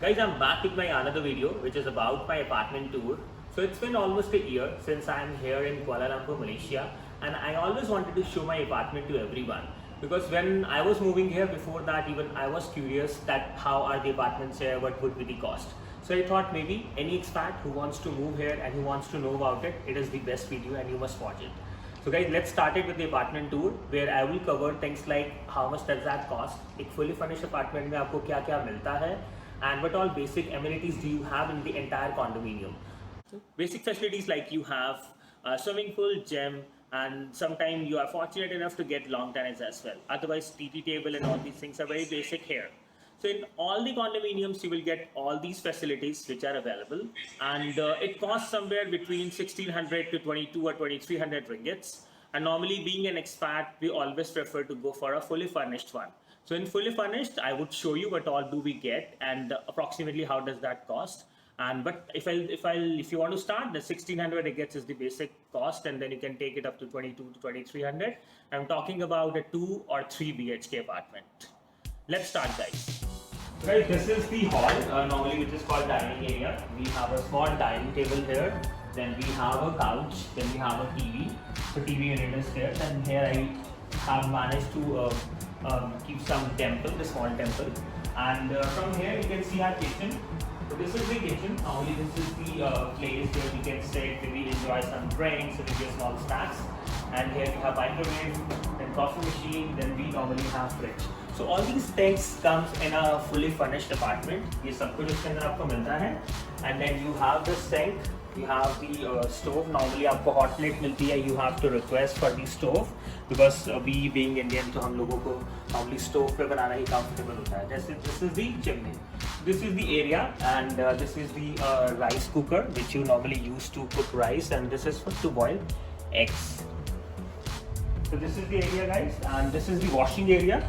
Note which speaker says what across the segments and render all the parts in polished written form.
Speaker 1: Guys, I'm back with my another video which is about my apartment tour. So it's been almost a year since I'm here in Kuala Lumpur, Malaysia, and I always wanted to show my apartment to everyone because when I was moving here before that even I was curious that how are the apartments here, what would be the cost. So I thought maybe any expat who wants to move here and who wants to know about it, it is the best video and you must watch it. So guys, let's start it with the apartment tour where I will cover things like how much does that cost, एक fully furnished apartment में आपको क्या क्या मिलता है, and what all basic amenities do you have in the entire condominium. So basic facilities like you have a swimming pool, gym, and sometimes you are fortunate enough to get long tennis as well. Otherwise, TT table and all these things are very basic here. So in all the condominiums, you will get all these facilities which are available, and it costs somewhere between 1600 to 22 or 2300 ringgits. And normally, being an expat, we always prefer to go for a fully furnished one. So in fully furnished, I would show you what all do we get and approximately how does that cost. And but if you want to start, the 1600 ringgits is the basic cost, and then you can take it up to 22 to 2300. I'm talking about a 2 or 3 BHK apartment. Let's start, guys. Right, this is the hall, normally which is called dining area. We have a small dining table here. Then we have a couch. Then we have a TV. So TV unit is here. And here I have managed to keep some temple, the small temple. And from here you can see our kitchen. So this is the kitchen. Normally this is the place where we can sit, maybe enjoy some drinks, maybe small snacks. And here we have microwave, then coffee machine, then we normally have fridge. So all these things comes in a fully furnished apartment. ये सब कुछ इसके अंदर आपको मिलता है. And then you have the sink, you have the stove. Normally आपको hot plate मिलती है. You have to request for the stove because we being Indian तो हम लोगों को normally stove पे बनाना ही comfortable होता है. This is the chimney. This is the area, and this is the rice cooker which you normally use to cook rice, and this is for to boil eggs. So this is the area, guys, and this is the washing area.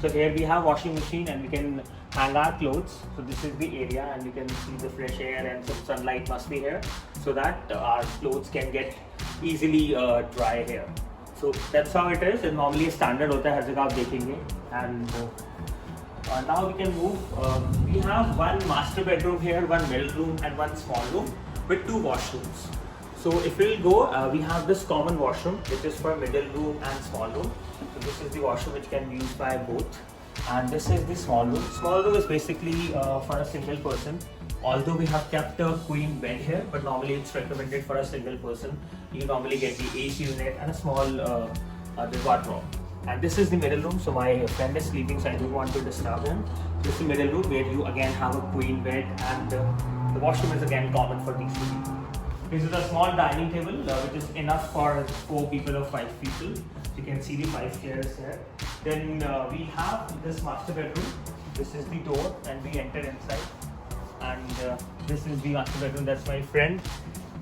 Speaker 1: So here we have washing machine and we can hang our clothes. So this is the area, and you can see the fresh air and some sunlight must be here so that our clothes can get easily dry here. So that's how it is. And normally standard होता है हर जगह आप देखेंगे. And now we can move. We have one master bedroom here, one middle room and one small room with 2 washrooms. So if we'll go, we have this common washroom which is for middle room and small room. So this is the washroom which can be used by both. And this is the small room. Small room is basically for a single person. Although we have kept a queen bed here, but normally it's recommended for a single person. You normally get the AC unit and a small the wardrobe. And this is the middle room. So my friend is sleeping, so I don't want to disturb him. This is the middle room where you again have a queen bed, and the washroom is again common for these 2 people. This is a small dining table which is enough for 4 people or 5 people. You can see the 5 chairs here. Then we have this master bedroom. This is the door, and we enter inside. And this is the master bedroom. That's my friend.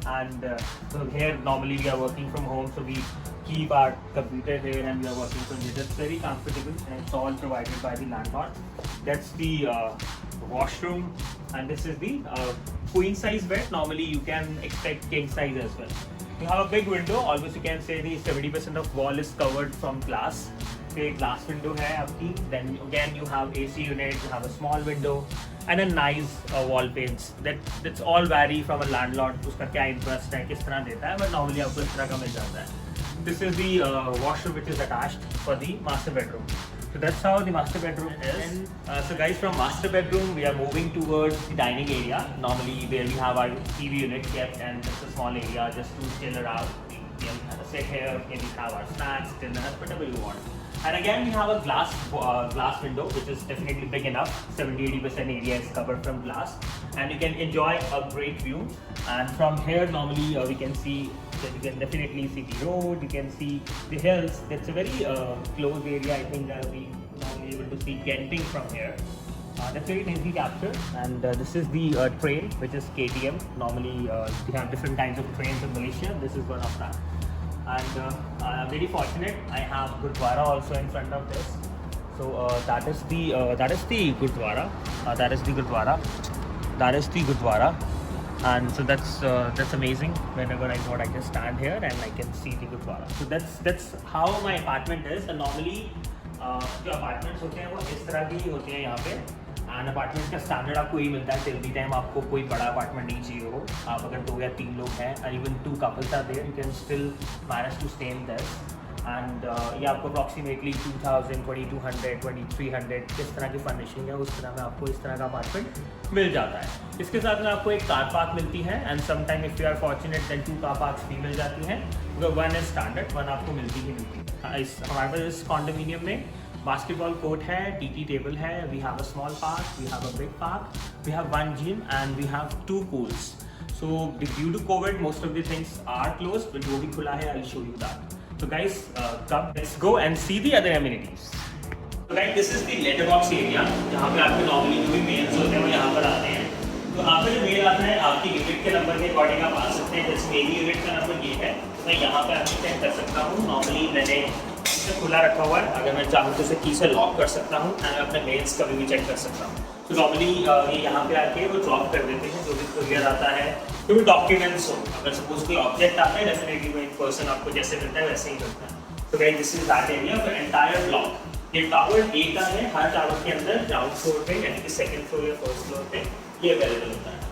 Speaker 1: And so here normally we are working from home, so we keep our computer here and we are working from here. That's very comfortable, and it's all provided by the landlord. That's the washroom, and this is the queen size bed. Normally you can expect king size as well. You have a big window. Always you can say the 70% of wall is covered from glass. Okay, glass window है आपकी. Then again you have AC unit. You have a small window and a nice wall paints. That's all vary from a landlord. उसका क्या interest है, किस तरह देता है, but normally आपको इस तरह का मिल जाता है. This is the washroom which is attached for the master bedroom. So that's how the master bedroom is. And, so guys, from master bedroom we are moving towards the dining area. Normally where we have our TV unit kept, and just a small area just to chill around. We can sit here, maybe have our snacks, dinner, whatever you want. And again we have a glass window which is definitely big enough. 70-80% area is covered from glass, and you can enjoy a great view. And from here normally we can see. So you can definitely see the road, you can see the hills. It's a very close area. I think we normally able to see Genting from here. That's very easily captured. And this is the train, which is KTM. Normally we have different kinds of trains in Malaysia. This is one of them. And I'm very fortunate. I have Gurdwara also in front of this. So that is the Gurdwara. That is the Gurdwara. That is the Gurdwara. And so that's amazing. Whenever I thought I just stand here and I can see the Gurdwara. So that's how my apartment is. And normally जो apartments होते हैं वो इस तरह की होते हैं यहाँ पे. एंड अपार्टमेंट का स्टैंडर्ड आपको यही मिलता है टिल दी टाइम आपको कोई बड़ा अपार्टमेंट नहीं चाहिए हो। आप अगर 2 या 3 लोग हैं and even 2 couples are there, you can still manage to stay in this. And ये आपको अप्रॉक्सीमेटली 2000, 2200, 2300 किस तरह की फर्निशिंग है उस तरह में आपको इस तरह का अपार्टमेंट मिल जाता है। इसके साथ में आपको एक कार पार्क मिलती है and sometime if you are fortunate then 2 car parks भी मिल जाती हैं। 1 इज स्टैंडर्ड, 1 आपको मिलती ही मिलती है। इस हमारे पास इस कॉन्डोमिनियम में बास्केटबॉल कोर्ट है, टीटी टेबल है, we have a small park, we have a big park, we have 1 gym and we have 2 pools. So due to COVID, most of the things are closed, but जो भी खुला है, I'll show you that. So guys, come, let's go and see the other amenities. So guys, this is the letterbox area, जहाँ पे आपके normally जो भी mails होते हैं वो यहाँ पर आते हैं। तो आपका जो मेल आता है आपकी यूनिट के नंबर के अकॉर्डिंग आप आ सकते हैं। जैसे मेरी यूनिट का नंबर ये है, तो मैं यहाँ पे आपको चेक कर सकता हूँ। नॉर्मली मैंने इसे खुला रखा हुआ है, अगर मैं चाहूँ तो इसे की से लॉक कर सकता हूँ एंड अपने मेल्स कभी भी चेक कर सकता हूँ। तो नॉर्मली ये यहाँ पे आके वो ड्रॉप कर देते हैं जो भी कुरियर आता है, जो भी डॉक्यूमेंट्स हो। अगर सपोज कोई ऑब्जेक्ट आता है, डेफिनेटली वो इन पर्सन आपको जैसे मिलता है वैसे ही मिलता है। तो guys this is that area for entire block. ये टावर ए का है, हर टावर के अंदर ग्राउंड फ्लोर पे यानी कि सेकंड फ्लोर या फर्स्ट फ्लोर पे ये अवेलेबल होता है।